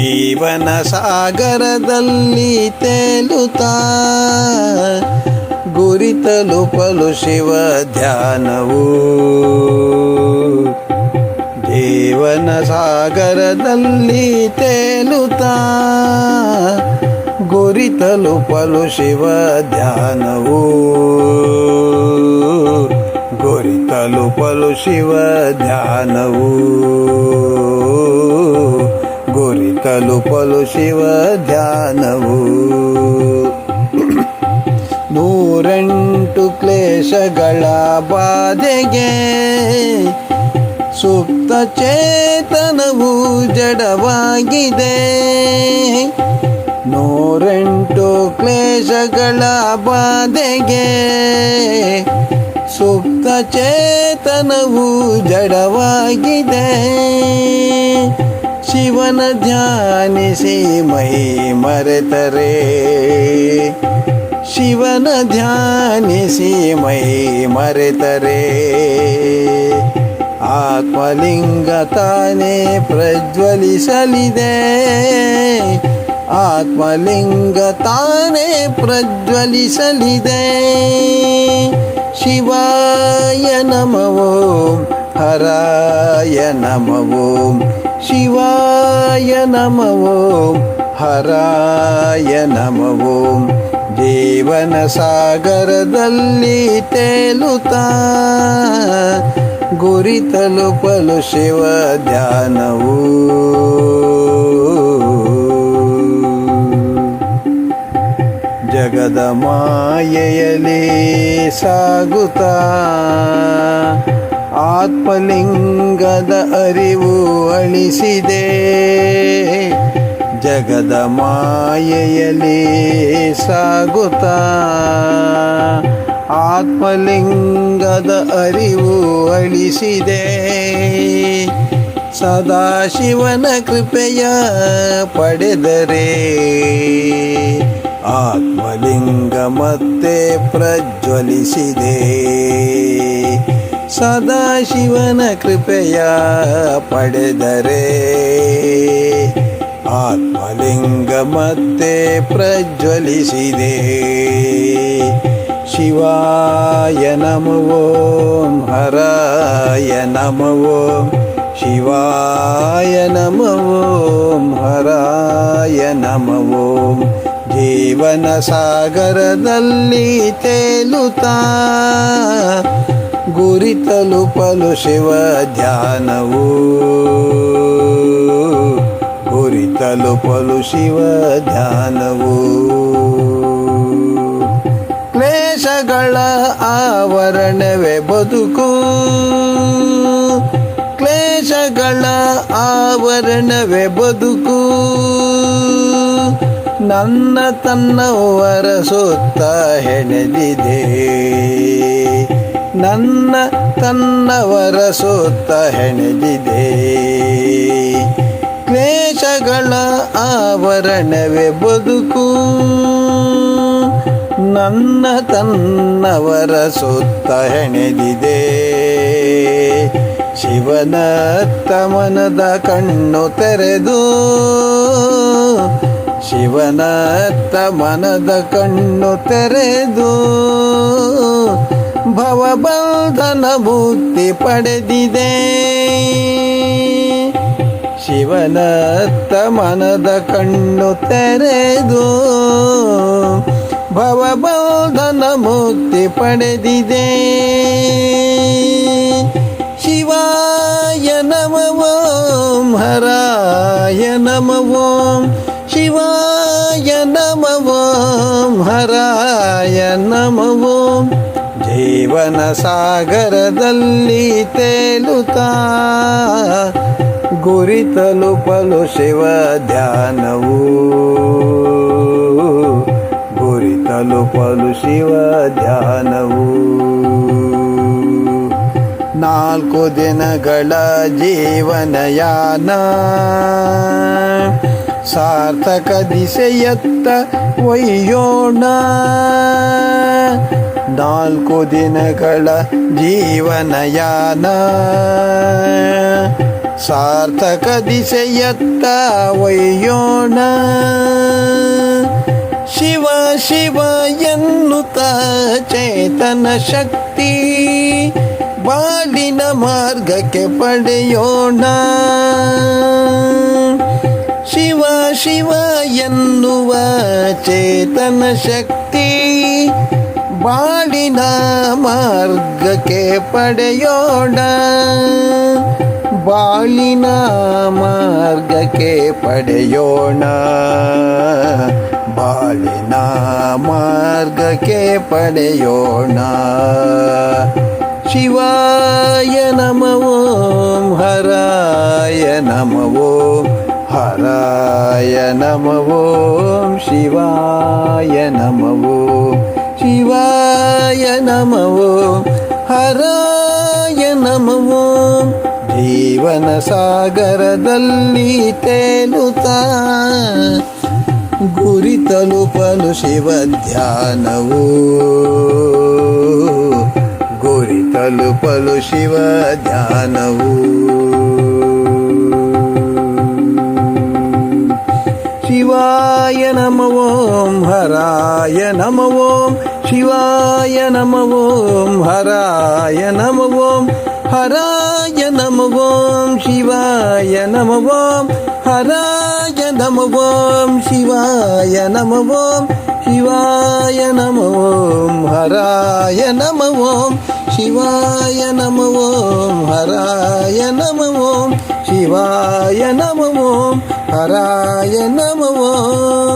ಜೀವನ ಸಾಗರದಲ್ಲಿ ತೇಲುತ್ತಾ ಗುರಿ ತಲುಪಲು ಶಿವ ಧ್ಯಾನವು. ಜೀವನ ಸಾಗರದಲ್ಲಿ ತೇಲುತ್ತಾ ಗುರಿ ತಲುಪಲು ಶಿವ ಧ್ಯಾನವು. ಗುರಿ ತಲುಪಲು ಶಿವ ಧ್ಯಾನವು. ಗುರಿ ತಲುಪಲು ಶಿವ ಧ್ಯಾನವು. 108 ಕ್ಲೇಶಗಳ ಬಾಧೆಗೆ ಸುಪ್ತ ಚೇತನವು ಜಡವಾಗಿದೆ. 108 ಕ್ಲೇಶಗಳ ಬಾಧೆಗೆ ಸುಪ್ತ ಚೇತನವು ಜಡವಾಗಿದೆ. ಶಿವನ ಧ್ಯಾನಿಸಿ ಮೈ ಮರೆತರೆ, ಶಿವನ ಧ್ಯಾನಿಸಿ ಮೈ ಮರೆತರೆ ಆತ್ಮಲಿಂಗ ತಾನೇ ಪ್ರಜ್ವಲಿಸಲಿದೆ. ಆತ್ಮಲಿಂಗ ತಾನೇ ಪ್ರಜ್ವಲಿಸಲಿದೆ. ಶಿವಾಯ ನಮಃ ಓಂ, ಹರಾಯ ನಮಃ ಓಂ. ಶಿವಾಯ ನಮಃ ಓಂ, ಹರಾಯ ನಮಃ ಓಂ. ಜೀವನ ಸಾಗರದಲ್ಲಿ ತೇಲುತ್ತಾ ಗುರಿ ತಲುಪಲು ಶಿವ ಧ್ಯಾನವು. ಜಗದ ಮಾಯೆಯಲ್ಲಿ ಸಾಗುತ್ತಾ ಆತ್ಮಲಿಂಗದ ಅರಿವು ಅಳಿಸಿದೆ. ಜಗದ ಮಾಯೆಯಲ್ಲಿ ಸಾಗುತ್ತಾ ಆತ್ಮಲಿಂಗದ ಅರಿವು ಅಳಿಸಿದೆ. ಸದಾಶಿವನ ಕೃಪೆಯ ಪಡೆದರೆ ಆತ್ಮಲಿಂಗ ಮತ್ತೆ ಪ್ರಜ್ವಲಿಸಿದೆ. ಸದಾಶಿವನ ಕೃಪೆಯ ಪಡೆದರೆ ಆತ್ಮಲಿಂಗ ಮತ್ತೆ ಪ್ರಜ್ವಲಿಸಿದೆ. ಶಿವಾಯ ನಮಃ ಓಂ, ಹರಾಯ ನಮಃ ಓಂ. ಶಿವಾಯ ನಮಃ ಓಂ, ಹರಾಯ ನಮಃ ಓಂ. ಜೀವನ ಸಾಗರದಲ್ಲಿ ತೇಲುತ್ತಾ ಗುರಿ ತಲುಪಲು ಶಿವ ಧ್ಯಾನವು. ಗುರಿ ತಲುಪಲು ಶಿವ ಧ್ಯಾನವು. ಕ್ಲೇಶಗಳ ಆವರಣವೇ ಬದುಕು. ಕ್ಲೇಶಗಳ ಆವರಣವೇ ಬದುಕು. ನನ್ನ ತನ್ನವರ ಸುತ್ತ ಹೆಣೆದಿದೆ. ನನ್ನ ತನ್ನವರ ಸುತ್ತ ಹೆಣೆದಿದೆ. ಕ್ಲೇಶಗಳ ಆವರಣವೇ ಬದುಕು. ನನ್ನ ತನ್ನವರ ಸುತ್ತ ಹೆಣೆದಿದೆ. ಶಿವನತ್ತ ಮನದ ಕಣ್ಣು ತೆರೆದು, ಶಿವನತ್ತ ಮನದ ಕಣ್ಣು ತೆರೆದು ಭವಬಂಧನ ಮುಕ್ತಿ ಪಡೆದಿದೆ. ಶಿವನತ್ತ ಮನದ ಕಣ್ಣು ತೆರೆದು ಭವಬಂಧನ ಮುಕ್ತಿ ಪಡೆದಿದೆ. ಶಿವಾಯ ನಮಃ ಓಂ, ಹರಾಯ ನಮಃ ಓಂ. ಶಿವಾಯ ನಮಃ ಓಂ, ಹರಾಯ ನಮಃ ಓಂ. ಜೀವನ ಸಾಗರದಲ್ಲಿ ತೇಲುತ್ತಾ ಗುರಿ ತಲುಪಲು ಶಿವ ಧ್ಯಾನವು. ಗುರಿ ತಲುಪಲು ಶಿವ ಧ್ಯಾನವು. 4 ದಿನಗಳ ಜೀವನಯಾನ ಸಾರ್ಥಕ ದಿಸೆಯತ್ತ ಒಯ್ಯೋಣ. 4 ದಿನಗಳ ಜೀವನಯಾನ ಸಾರ್ಥಕ ದಿಸೆಯತ್ತ ಒಯ್ಯೋಣ. ಶಿವ ಶಿವ ಎನ್ನುತ್ತ ಚೇತನ ಶಕ್ತಿ ಬಾಳಿನ ಮಾರ್ಗಕ್ಕೆ ಪಡೆಯೋಣ. ಶಿವ ಶಿವ ಎನ್ನುವ ಚೇತನ ಶಕ್ತಿ ಬಾಳಿನ ಮಾರ್ಗಕ್ಕೆ ಪಡೆಯೋಣ. ಬಾಳಿನ ಮಾರ್ಗಕ್ಕೆ ಪಡೆಯೋಣ. ಬಾಳಿನ ಮಾರ್ಗಕ್ಕೆ ಪಡೆಯೋಣ. ಶಿವಾಯ ನಮಃ ಓಂ ಹರಾಯ ನಮಃ ಓಂ ಹರಾಯ ನಮಃ ಓಂ ಶಿವಾಯ ನಮಃ ಓಂ ಶಿವಾಯ ನಮಃ ಓಂ ಹರಾಯ ನಮಃ ಓಂ. ಜೀವನ ಸಾಗರದಲ್ಲಿ ತೇಲುತ್ತಾ ಗುರಿ ತಲುಪಲು ಶಿವ ಧ್ಯಾನವು. ಗುರಿ ತಲುಪಲು ಶಿವ ಧ್ಯಾನವು. ಶಿವಾಯ ನಮಃ ಓಂ ಹರಾಯ ನಮಃ ಓಂ ಶಿವಾಯ ನಮಃ ಓಂ ಹರಾಯ ನಮಃ ಓಂ ಹರಾಯ ನಮಃ ಓಂ ಶಿವಾಯ ನಮಃ ಓಂ ಹರಾಯ ನಮಃ ಓಂ ಶಿವಾಯ ನಮಃ ಓಂ ಶಿವಾಯ ನಮಃ ಓಂ ಹರಾಯ ನಮಃ ಓಂ ಶಿವಾಯ ನಮಃ ಓಂ ಹರಾಯ ನಮಃ ಓಂ ಶಿವಾಯ ನಮಃ ಓಂ ಹರಾಯ ನಮಃ ಓಂ.